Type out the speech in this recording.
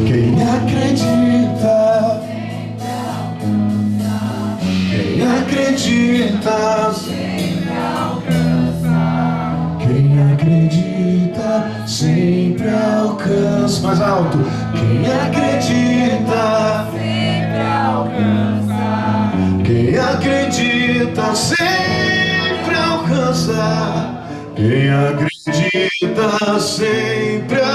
Quem acredita, quem acredita, quem acredita sempre alcança. Mais alto. Quem acredita sempre alcança. Quem acredita sempre alcança. Quem acredita sempre